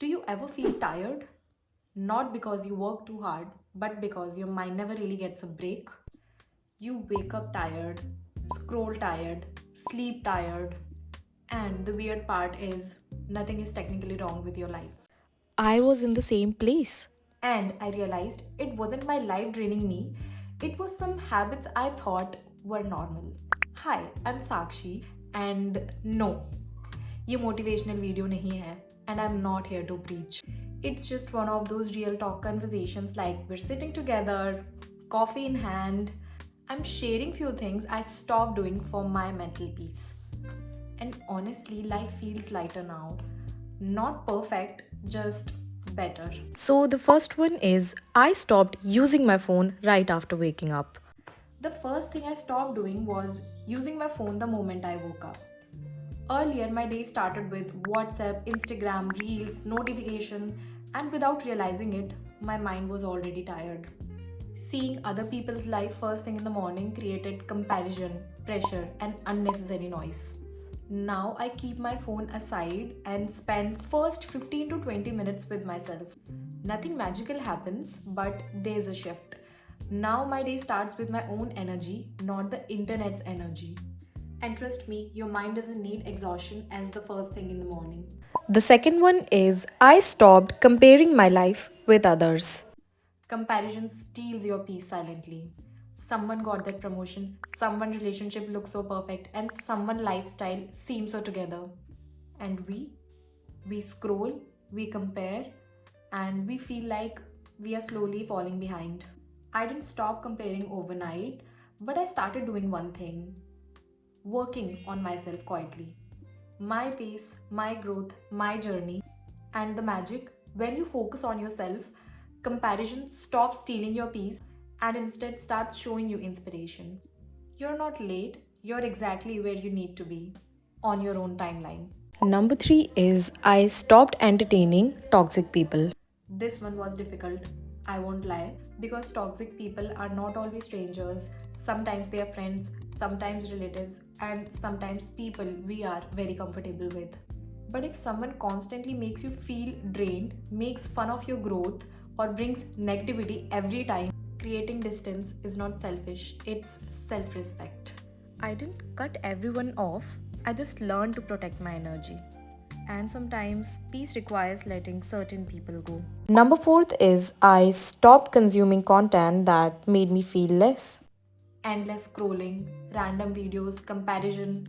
Do you ever feel tired? Not because you work too hard, but because your mind never really gets a break. You wake up tired, scroll tired, sleep tired, and the weird part is nothing is technically wrong with your life. I was in the same place. And I realized it wasn't my life draining me, it was some habits I thought were normal. Hi, I'm Sakshi, and no, ये motivational video नहीं है, and I'm not here to preach. It's just one of those real talk conversations like we're sitting together, coffee in hand. I'm sharing few things I stopped doing for my mental peace. And honestly, life feels lighter now. Not perfect, just better. So, the first one is I stopped using my phone right after waking up. The first thing I stopped doing was using my phone the moment I woke up. Earlier, my day started with WhatsApp, Instagram, Reels, notification, and without realizing it, my mind was already tired. Seeing other people's life first thing in the morning created comparison, pressure, and unnecessary noise. Now I keep my phone aside and spend first 15 to 20 minutes with myself. Nothing magical happens, but there's a shift. Now my day starts with my own energy, not the internet's energy. And trust me, your mind doesn't need exhaustion as the first thing in the morning. The second one is I stopped comparing my life with others. Comparison steals your peace silently. Someone got that promotion, someone relationship looks so perfect, and someone lifestyle seems so together. And we scroll, we compare, and we feel like we are slowly falling behind. I didn't stop comparing overnight, but I started doing one thing, working on myself quietly. My pace, my growth, my journey, and the magic when you focus on yourself, comparison stops stealing your peace and instead starts showing you inspiration. You're not late, you're exactly where you need to be on your own timeline. Number three is I stopped entertaining toxic people. This one was difficult, I won't lie, because toxic people are not always strangers. Sometimes they are friends, sometimes relatives, and sometimes people we are very comfortable with. But if someone constantly makes you feel drained, makes fun of your growth, or brings negativity every time, creating distance is not selfish, it's self respect. I didn't cut everyone off, I just learned to protect my energy. And sometimes peace requires letting certain people go. Number fourth is I stopped consuming content that made me feel less. Endless scrolling, random videos, comparison,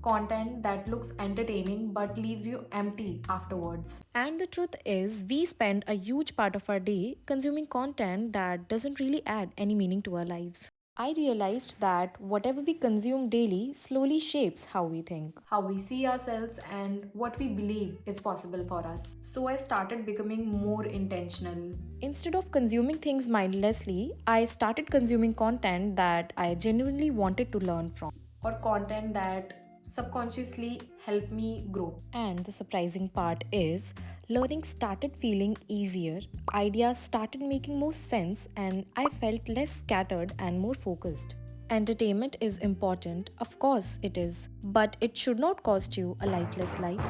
content that looks entertaining but leaves you empty afterwards. And the truth is, we spend a huge part of our day consuming content that doesn't really add any meaning to our lives. I realized that whatever we consume daily slowly shapes how we think. How we see ourselves and what we believe is possible for us. So I started becoming more intentional. Instead of consuming things mindlessly, I started consuming content that I genuinely wanted to learn from. Or content that subconsciously helped me grow. And the surprising part is, learning started feeling easier, ideas started making more sense, and I felt less scattered and more focused. Entertainment is important, of course it is, but it should not cost you a lifeless life.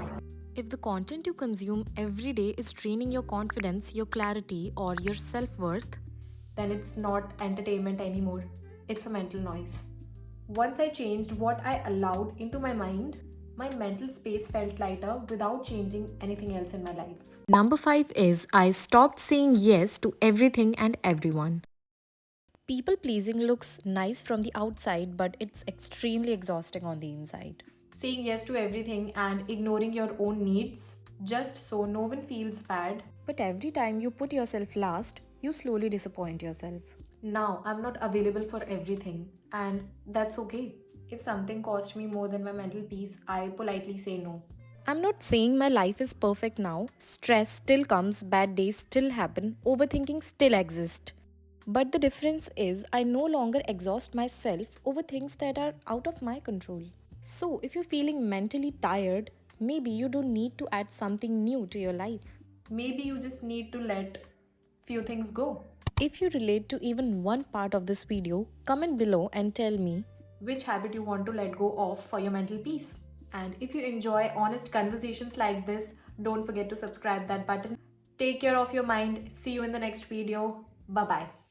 If the content you consume every day is draining your confidence, your clarity, or your self worth, Then it's not entertainment anymore, it's a mental noise. Once I changed what I allowed into my mind, my mental space felt lighter without changing anything else in my life. number five is I stopped saying yes to everything and everyone. People pleasing looks nice from the outside, but it's extremely exhausting on the inside. Saying yes to everything and ignoring your own needs just so no one feels bad. But every time you put yourself last, you slowly disappoint yourself. Now I'm not available for everything, and that's okay. If something cost me more than my mental peace, I politely say no. I'm not saying my life is perfect now. Stress still comes, bad days still happen, overthinking still exists. But the difference is, I no longer exhaust myself over things that are out of my control. So, if you're feeling mentally tired, maybe you don't need to add something new to your life. Maybe you just need to let few things go. If you relate to even one part of this video, comment below and tell me. Which habit you want to let go of for your mental peace. And if you enjoy honest conversations like this, Don't forget to subscribe that button. Take care of your mind. See you in the next video. Bye bye.